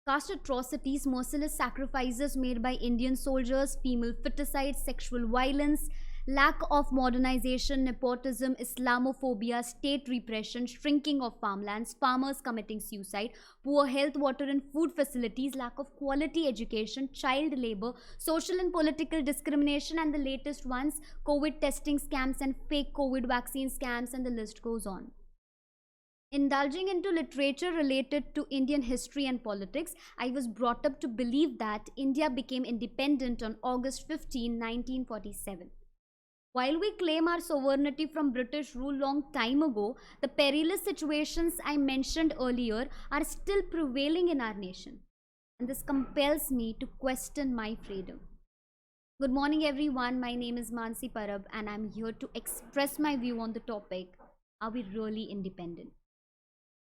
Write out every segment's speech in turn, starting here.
Caste atrocities, merciless sacrifices made by Indian soldiers, female feticide, sexual violence, lack of modernization, nepotism, Islamophobia, state repression, shrinking of farmlands, farmers committing suicide, poor health, water and food facilities, lack of quality education, child labor, social and political discrimination, and the latest ones, COVID testing scams and fake COVID vaccine scams, and the list goes on. Indulging into literature related to Indian history and politics, I was brought up to believe that India became independent on August 15, 1947. While we claim our sovereignty from British rule long time ago, the perilous situations I mentioned earlier are still prevailing in our nation. And this compels me to question my freedom. Good morning everyone, my name is Mansi Parab and I'm here to express my view on the topic, are we really independent?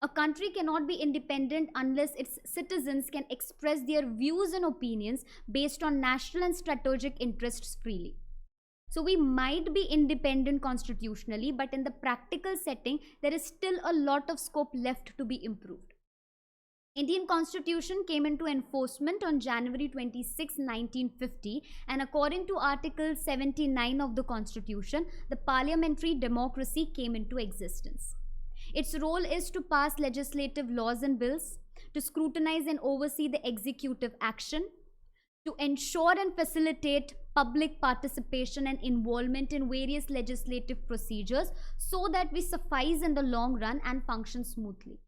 A country cannot be independent unless its citizens can express their views and opinions based on national and strategic interests freely. So we might be independent constitutionally, but in the practical setting, there is still a lot of scope left to be improved. Indian Constitution came into enforcement on January 26, 1950, and according to Article 79 of the Constitution, the parliamentary democracy came into existence. Its role is to pass legislative laws and bills, to scrutinize and oversee the executive action, to ensure and facilitate public participation and involvement in various legislative procedures so that we suffice in the long run and function smoothly.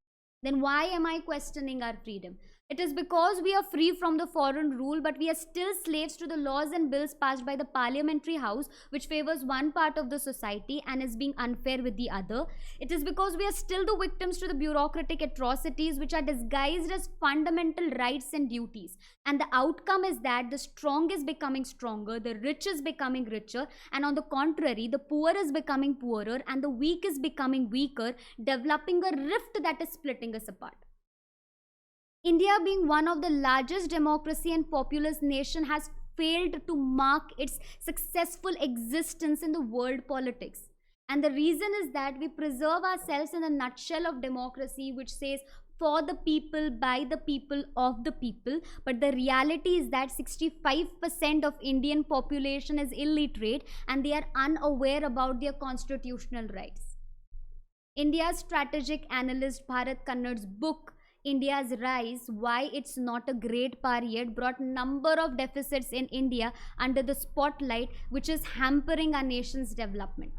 Then why am I questioning our freedom? It is because we are free from the foreign rule, but we are still slaves to the laws and bills passed by the parliamentary house, which favors one part of the society and is being unfair with the other. It is because we are still the victims to the bureaucratic atrocities which are disguised as fundamental rights and duties. And the outcome is that the strong is becoming stronger, the rich is becoming richer, and on the contrary, the poor is becoming poorer and the weak is becoming weaker, developing a rift that is splitting us apart. India, being one of the largest democracy and populous nation, has failed to mark its successful existence in the world politics. And the reason is that we preserve ourselves in a nutshell of democracy which says for the people, by the people, of the people. But the reality is that 65% of Indian population is illiterate and they are unaware about their constitutional rights. India's strategic analyst Bharat Kannad's book India's Rise, Why It's Not a Great Power Yet, brought number of deficits in India under the spotlight which is hampering our nation's development.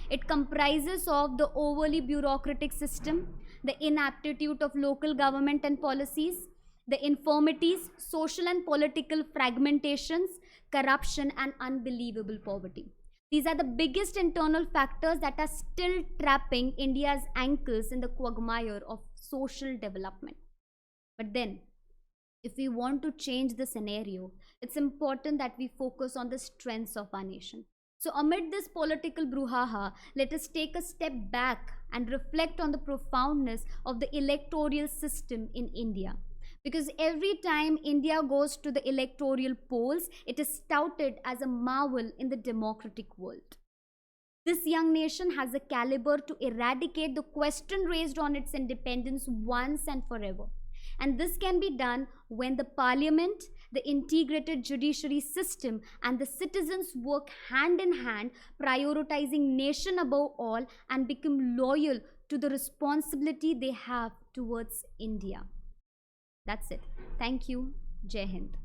It comprises of the overly bureaucratic system, the inaptitude of local government and policies, the infirmities, social and political fragmentations, corruption and unbelievable poverty. These are the biggest internal factors that are still trapping India's ankles in the quagmire of social development. But then, if we want to change the scenario, it's important that we focus on the strengths of our nation. So amid this political brouhaha, let us take a step back and reflect on the profoundness of the electoral system in India. Because every time India goes to the electoral polls, it is touted as a marvel in the democratic world. This young nation has the caliber to eradicate the question raised on its independence once and forever. And this can be done when the parliament, the integrated judiciary system, and the citizens work hand in hand, prioritizing nation above all and become loyal to the responsibility they have towards India. That's it. Thank you. Jai Hind.